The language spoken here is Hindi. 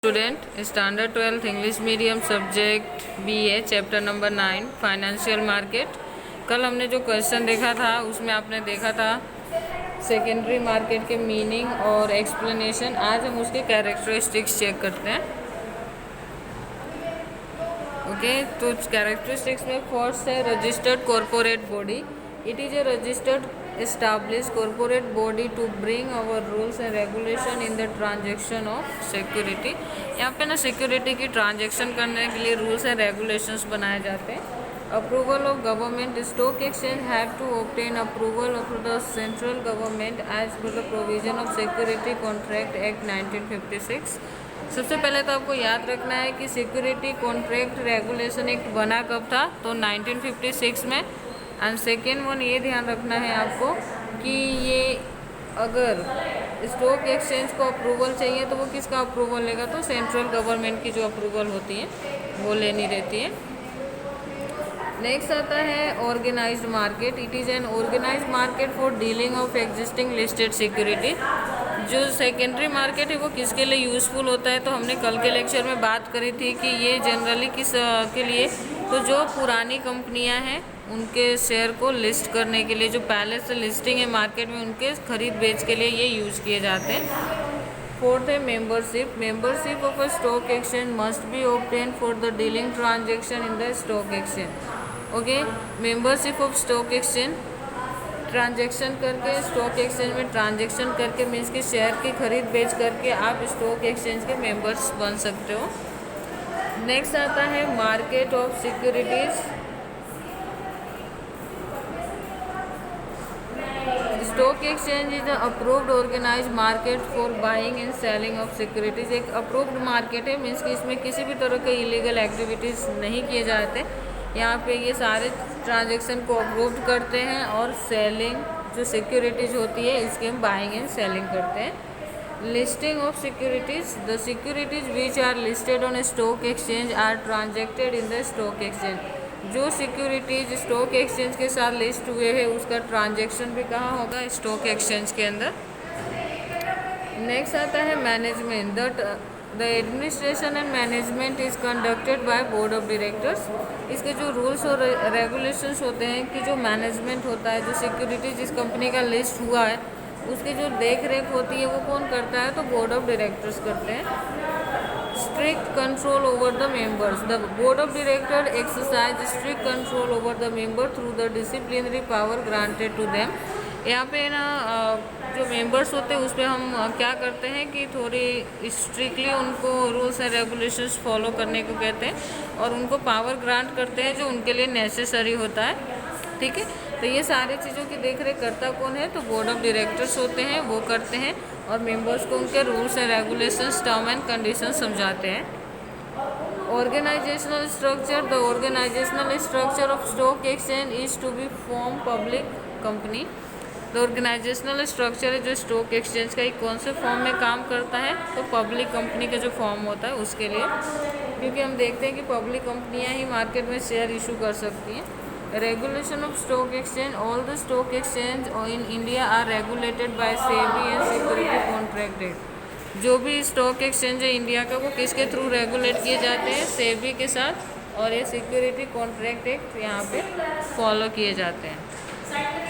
Student standard 12 English medium subject BA chapter number 9 financial market. कल हमने जो क्वेश्चन देखा था उसमें आपने देखा था सेकेंडरी मार्केट के मीनिंग और एक्सप्लेनेशन। आज हम उसके कैरेक्टरिस्टिक्स चेक करते हैं। ओके, तो कैरेक्टरिस्टिक्स में फर्स्ट है registered corporate body. It is a registered established corporate body to bring our rules and regulation in the transaction of security। यहाँ पे ना सिक्योरिटी की ट्रांजेक्शन करने के लिए रूल्स एंड रेगुलेशंस बनाए जाते हैं। Approval of government stock exchange have to obtain approval of the central government as per the provision of security contract act 1956। सबसे पहले तो आपको याद रखना है कि सिक्योरिटी कॉन्ट्रैक्ट रेगुलेशन एक्ट बना कब था, तो 1956 में। एंड सेकेंड वन ये ध्यान रखना है आपको कि ये अगर स्टॉक एक्सचेंज को अप्रूवल चाहिए तो वो किसका अप्रूवल लेगा, तो सेंट्रल गवर्नमेंट की जो अप्रूवल होती है वो लेनी रहती है। नेक्स्ट आता है organised market. It is an organised market for dealing of existing listed security. जो सेकेंडरी मार्केट है वो किसके लिए यूज़फुल होता है, तो हमने कल के लेक्चर में बात करी थी कि ये जनरली किस के लिए, तो जो पुरानी कंपनियां हैं उनके शेयर को लिस्ट करने के लिए, जो पहले से लिस्टिंग है मार्केट में उनके खरीद बेच के लिए ये यूज़ किए जाते हैं। फोर्थ है membership. Membership of a stock exchange must be obtain for the dealing transaction in the stock exchange. Okay, membership of stock exchange transaction करके, स्टॉक एक्सचेंज में ट्रांजेक्शन करके मीन्स कि शेयर की खरीद बेच करके आप स्टॉक एक्सचेंज के मेंबर्स बन सकते हो। नेक्स्ट आता है market of securities. Stock exchange is approved organised market for buying and selling of securities. एक अप्रूव्ड मार्केट है, मीन्स कि इसमें किसी भी तरह के इलीगल एक्टिविटीज़ नहीं किए जाते। यहाँ पे ये सारे ट्रांजेक्शन को अप्रूव्ड करते हैं और सेलिंग जो सिक्योरिटीज़ होती है इसके हम बाइंग एंड सेलिंग करते हैं। Listing of securities. The securities which are listed on stock exchange are transacted in the stock exchange. जो सिक्योरिटीज स्टॉक एक्सचेंज के साथ लिस्ट हुए हैं उसका ट्रांजेक्शन भी कहाँ होगा, स्टॉक एक्सचेंज के अंदर। नेक्स्ट आता है management. The administration and management is conducted by board of directors. इसके जो रूल्स और रेगुलेशंस होते हैं कि जो मैनेजमेंट होता है, जो सिक्योरिटीज जिस कंपनी का लिस्ट हुआ है उसकी जो देख रेख होती है वो कौन करता है, तो बोर्ड ऑफ डायरेक्टर्स करते हैं। strict control over the members. The board of directors exercise strict control over the member through the disciplinary power granted to them। यहाँ पे ना जो मेंबर्स होते हैं उस पर हम क्या करते हैं कि थोड़ी स्ट्रिक्टली उनको रूल्स एंड रेगुलेशंस फॉलो करने को कहते हैं और उनको पावर ग्रांट करते हैं जो उनके लिए नेसेसरी होता है। ठीक है, तो ये सारी चीज़ों की देख रेख करता कौन है, तो बोर्ड ऑफ डायरेक्टर्स होते हैं, वो करते हैं और मेंबर्स को उनके rules and regulations, term and condition समझाते हैं। Organisational structure. The organisational structure of stock exchange is to be form public company. तो ऑर्गेनाइजेशनल स्ट्रक्चर है जो स्टॉक एक्सचेंज का एक कौन से फॉर्म में काम करता है, तो पब्लिक कंपनी का जो फॉर्म होता है उसके लिए, क्योंकि हम देखते हैं कि पब्लिक कंपनियाँ ही मार्केट में शेयर इशू कर सकती हैं। Regulation of stock exchange. All the stock exchange in India are regulated by SEBI and security contract act. जो भी स्टॉक एक्सचेंज है इंडिया का वो किसके थ्रू रेगुलेट किए जाते हैं, सेबी के साथ, और ये सिक्योरिटी कॉन्ट्रैक्ट एक्ट यहाँ पे फॉलो किए जाते हैं।